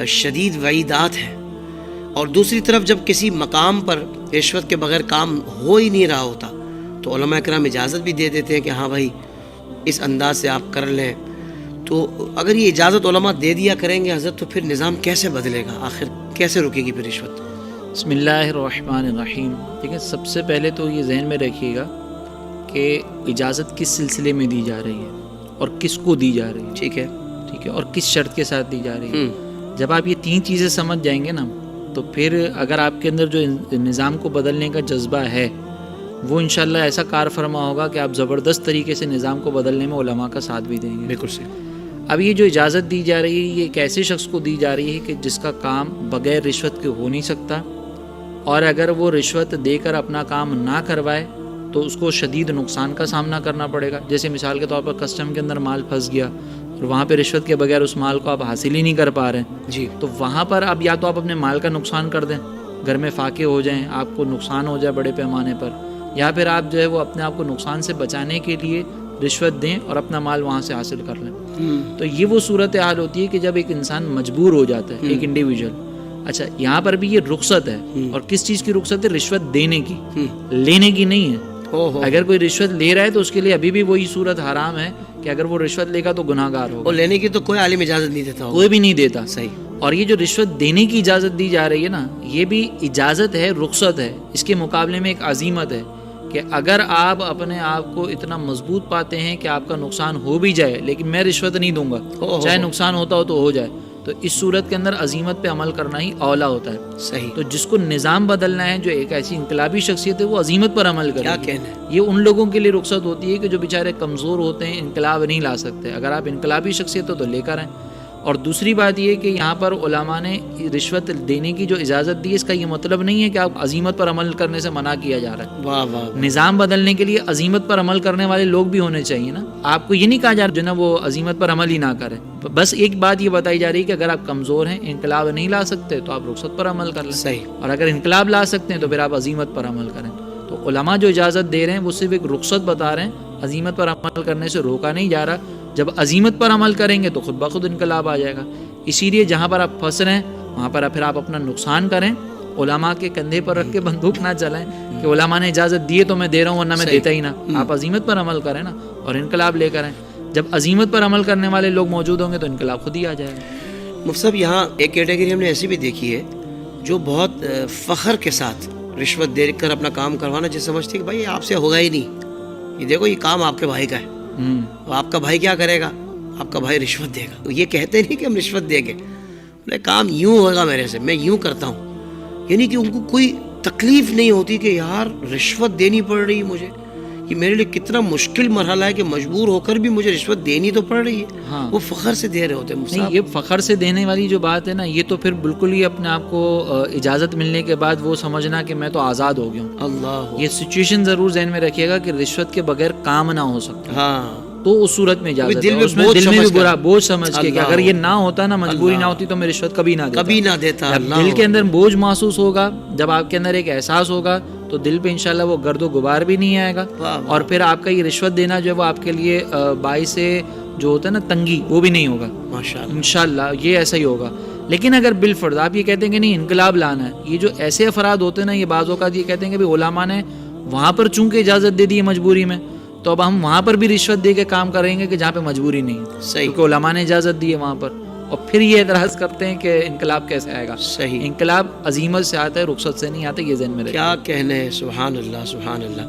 شدید وعیدات ہیں، اور دوسری طرف جب کسی مقام پر رشوت کے بغیر کام ہو ہی نہیں رہا ہوتا تو علماء کرام اجازت بھی دے دیتے ہیں کہ ہاں بھائی اس انداز سے آپ کر لیں. تو اگر یہ اجازت علماء دے دیا کریں گے حضرت، تو پھر نظام کیسے بدلے گا؟ آخر کیسے رکے گی پھر رشوت؟ بسم اللہ الرحمن الرحیم. ٹھیک ہے، سب سے پہلے تو یہ ذہن میں رکھیے گا کہ اجازت کس سلسلے میں دی جا رہی ہے اور کس کو دی جا رہی ہے. ٹھیک ہے، اور کس شرط کے ساتھ دی جا رہی ہے. جب آپ یہ 3 چیزیں سمجھ جائیں گے نا، تو پھر اگر آپ کے اندر جو نظام کو بدلنے کا جذبہ ہے وہ انشاءاللہ ایسا کار فرما ہوگا کہ آپ زبردست طریقے سے نظام کو بدلنے میں علماء کا ساتھ بھی دیں گے. بالکل صحیح. اب یہ جو اجازت دی جا رہی ہے یہ ایک ایسے شخص کو دی جا رہی ہے کہ جس کا کام بغیر رشوت کے ہو نہیں سکتا، اور اگر وہ رشوت دے کر اپنا کام نہ کروائے تو اس کو شدید نقصان کا سامنا کرنا پڑے گا. جیسے مثال کے طور پر کسٹم کے اندر مال پھنس گیا اور وہاں پہ رشوت کے بغیر اس مال کو آپ حاصل ہی نہیں کر پا رہے ہیں جی، تو وہاں پر اب یا تو آپ اپنے مال کا نقصان کر دیں، گھر میں فاقے ہو جائیں، آپ کو نقصان ہو جائے بڑے پیمانے پر، یا پھر آپ جو ہے وہ اپنے آپ کو نقصان سے بچانے کے لیے رشوت دیں اور اپنا مال وہاں سے حاصل کر لیں. تو یہ وہ صورتحال ہوتی ہے کہ جب ایک انسان مجبور ہو جاتا ہے، ایک انڈیویجول. اچھا، یہاں پر بھی یہ رخصت ہے، اور کس چیز کی رخصت ہے؟ رشوت دینے کی، لینے کی نہیں ہے. اگر کوئی رشوت لے رہا ہے تو اس کے لیے ابھی بھی وہی صورت حرام ہے کہ اگر وہ رشوت لے گا تو گناہ گار ہوگا. اور لینے کی تو کوئی عالم اجازت نہیں دیتا ہوگا. کوئی بھی نہیں دیتا. صحیح. اور یہ جو رشوت دینے کی اجازت دی جا رہی ہے نا، یہ بھی اجازت ہے، رخصت ہے. اس کے مقابلے میں ایک عزیمت ہے کہ اگر آپ اپنے آپ کو اتنا مضبوط پاتے ہیں کہ آپ کا نقصان ہو بھی جائے لیکن میں رشوت نہیں دوں گا، چاہے نقصان ہوتا ہو تو ہو جائے، تو اس صورت کے اندر عزیمت پہ عمل کرنا ہی اولا ہوتا ہے. صحیح. تو جس کو نظام بدلنا ہے، جو ایک ایسی انقلابی شخصیت ہے، وہ عزیمت پر عمل کرے. کیا کہنا ہے؟ یہ ان لوگوں کے لیے رخصت ہوتی ہے کہ جو بیچارے کمزور ہوتے ہیں، انقلاب نہیں لا سکتے. اگر آپ انقلابی شخصیت ہو تو لے کر آئیں. اور دوسری بات یہ کہ یہاں پر علماء نے رشوت دینے کی جو اجازت دی، اس کا یہ مطلب نہیں ہے کہ آپ عزیمت پر عمل کرنے سے منع کیا جا رہا ہے. واہ واہ. نظام بدلنے کے لیے عزیمت پر عمل کرنے والے لوگ بھی ہونے چاہیے نا. آپ کو یہ نہیں کہا جا رہا جو نا وہ عزیمت پر عمل ہی نہ کرے. بس ایک بات یہ بتائی جا رہی ہے کہ اگر آپ کمزور ہیں، انقلاب نہیں لا سکتے، تو آپ رخصت پر عمل کر لیں. صحیح. اور اگر انقلاب لا سکتے ہیں تو پھر آپ عزیمت پر عمل کریں. تو علماء جو اجازت دے رہے ہیں وہ صرف ایک رخصت بتا رہے ہیں، عزیمت پر عمل کرنے سے روکا نہیں جا رہا. جب عزیمت پر عمل کریں گے تو خود بخود انقلاب آ جائے گا. اسی لیے جہاں پر آپ پھنس رہے ہیں وہاں پر پھر آپ اپنا نقصان کریں. علماء کے کندھے پر رکھ کے بندوق نہ چلائیں کہ علماء نے اجازت دی ہے تو میں دے رہا ہوں ورنہ میں دیتا ہی نہ. آپ عزیمت پر عمل کریں نا اور انقلاب لے کر آئیں. جب عزیمت پر عمل کرنے والے لوگ موجود ہوں گے تو انقلاب خود ہی آ جائے گا. مفتی صاحب، یہاں ایک کیٹیگری ہم نے ایسی بھی دیکھی ہے جو بہت فخر کے ساتھ رشوت دے کر اپنا کام کروانا، جس سمجھتے کہ بھائی آپ سے ہوگا ہی نہیں، یہ دیکھو یہ کام آپ کے بھائی کا ہے، آپ کا بھائی کیا کرے گا؟ آپ کا بھائی رشوت دے گا. یہ کہتے نہیں کہ ہم رشوت دیں گے، کام یوں ہوگا میرے سے، میں یوں کرتا ہوں. یعنی کہ ان کو کوئی تکلیف نہیں ہوتی کہ یار رشوت دینی پڑ رہی ہے مجھے، یہ میرے لیے کتنا مشکل مرحلہ ہے کہ مجبور ہو کر بھی مجھے رشوت دینی تو پڑ رہی ہے. وہ فخر سے دے رہے ہوتے ہیں. نہیں، یہ فخر سے دینے والی جو بات ہے نا، یہ تو پھر بالکل ہی اپنے آپ کو اجازت ملنے کے بعد وہ سمجھنا کہ میں تو آزاد ہو گیا ہوں. اللہ، یہ سچویشن ضرور ذہن میں رکھیے گا کہ رشوت کے بغیر کام نہ ہو سکتا. ہاں، تو اس صورت میں اجازت ہے. اس میں دل میں بھی برا بوجھ سمجھ کے کہ اگر یہ نہ ہوتا نا، مجبوری نہ ہوتی تو میں رشوت کبھی نہ دیتا. دل کے اندر بوجھ محسوس ہوگا، جب آپ کے اندر ایک احساس ہوگا تو دل پہ انشاءاللہ وہ گرد و غبار بھی نہیں آئے گا. اور پھر آپ کا یہ رشوت دینا جو ہے وہ آپ کے لیے باعث جو ہوتا ہے نا تنگی، وہ بھی نہیں ہوگا ماشاءاللہ. انشاءاللہ یہ ایسا ہی ہوگا. لیکن اگر بالفرض آپ یہ کہتے ہیں کہ نہیں انقلاب لانا ہے، یہ جو ایسے افراد ہوتے ہیں نا، یہ بعض اوقات یہ کہتے ہیں کہ علماء نے وہاں پر چونکہ اجازت دے دی ہے مجبوری میں، تو اب ہم وہاں پر بھی رشوت دے کے کام کریں گے کہ جہاں پہ مجبوری نہیں ہے. صحیح. کیونکہ علماء نے اجازت دی ہے وہاں پر. اور پھر یہ اعتراض کرتے ہیں کہ انقلاب کیسے آئے گا. صحیح. انقلاب عزیمت سے آتا ہے، رخصت سے نہیں آتا. یہ ذہن میں رکھیں. کیا کہنے. سبحان اللہ، سبحان اللہ.